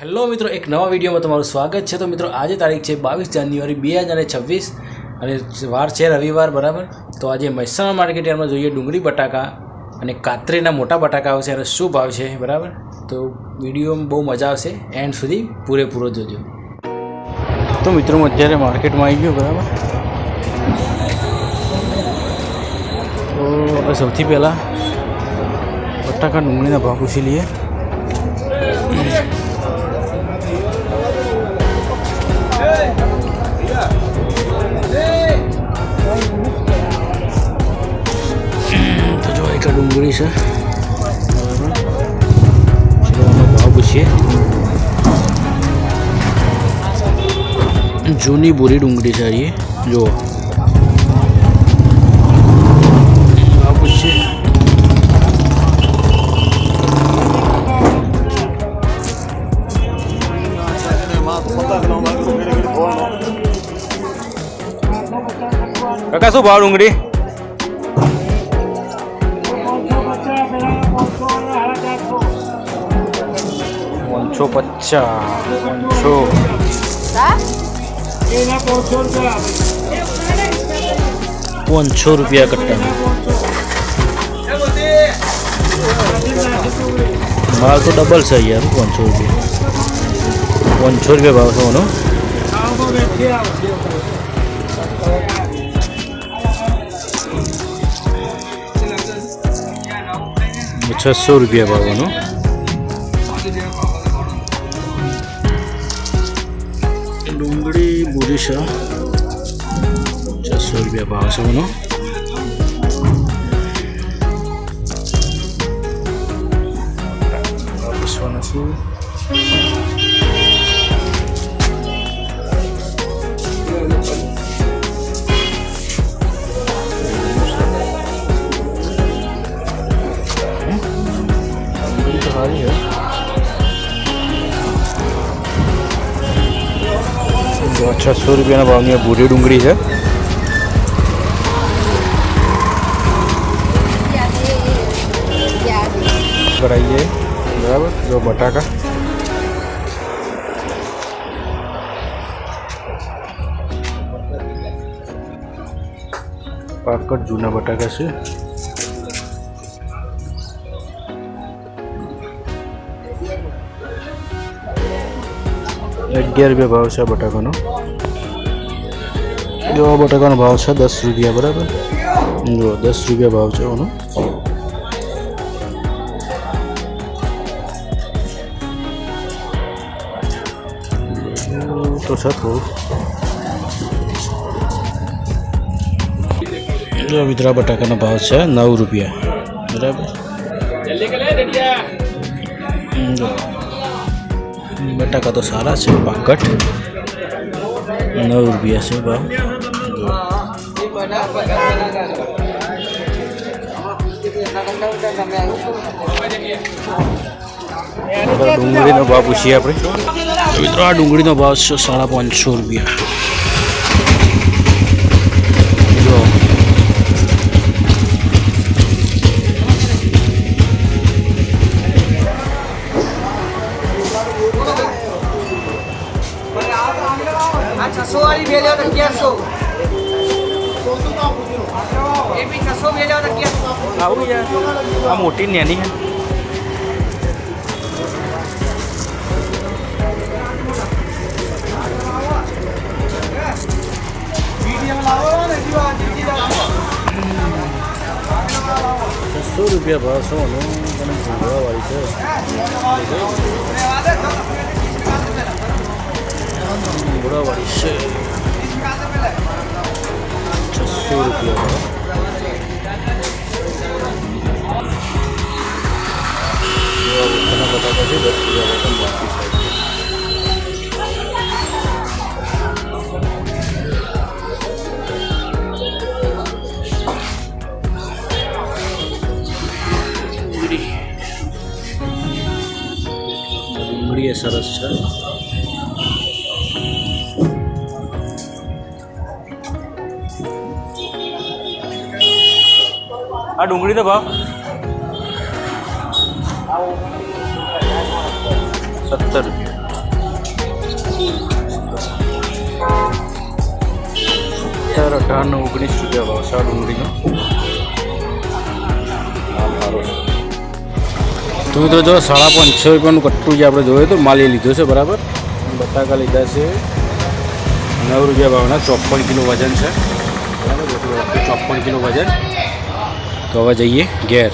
Hello મિત્રો, એક નવા વિડીયોમાં તમારું સ્વાગત છે। તો મિત્રો આજે તારીખ છે 22 જાન્યુઆરી 2026 અને વાર છે રવિવાર, બરાબર। તો આજે મહેસાણા માર્કેટ યાર્ડમાં જોઈએ ડુંગળી બટાકા અને કાતરીના મોટા બટાકા આવશે અને શું ભાવ છે, બરાબર। તો વિડીયોમાં બહુ મજા આવશે, એન્ડ સુધી પૂરેપૂરો જોજો। તો મિત્રો અત્યારે માર્કેટમાં આવી ગયો, બરાબર। તો આપણે સૌથી પહેલાં બટાકા ડુંગળીના ભાવ પૂછી લઈએ। તો જો એક ડુંગળી છે, ચલો આનો ભાવ પૂછીએ। જૂની બોરી ડુંગળી છે, ये जो भाव पूछिए। કાકા શું ભાવ ડુંગળી? 550 500 रुपया कट्टा। भाव तो डबल से यार, 500 रुपया 500 रुपया भाव से होनो। 600 रुपया भाव होनो। डूंगड़ी बोरी છે 600 रुपया भाव છે होनो। सारी है 600 रुपया भावनी बूढ़ी डूंगरी है। कराइए बराबर। जो बटाका पाकट जूना बटाका से 11 रुपया भाव है बटाकानो। जो बटाकानो भाव है 10 रुपया, बराबर। जो 10 रुपया भाव है ओनो। तो सको जो मित्रा बटाकानो भाव है 9 रुपया, बराबर। बटाका तो सारा है, पाकट 9 रुपया से भाव। डूंगरी भाव पूछिए आप। मित्रों आ डूंगरी भाव है 550 रुपया। जो मोटी नैनी है। ₹600 भाव से वाली से बुरा वाली से 600 रुपया भाव। बटाका से 10 रुपया डूंगरी है, सरस है। आ डूंगरी तो भाव 70 रुपया। ₹18.19 ભાવ છે ડુંગળીનો. સારો છે તો મિત્રો જો ₹550 કટ્ટું જે આપણે જોયું હતું માલ એ લીધો છે બરાબર. બટાકા લીધા છે ₹9 ભાવના 54 કિલો વજન છે બરાબર. 54 કિલો વજન. તો હવે જઈએ ઘેર.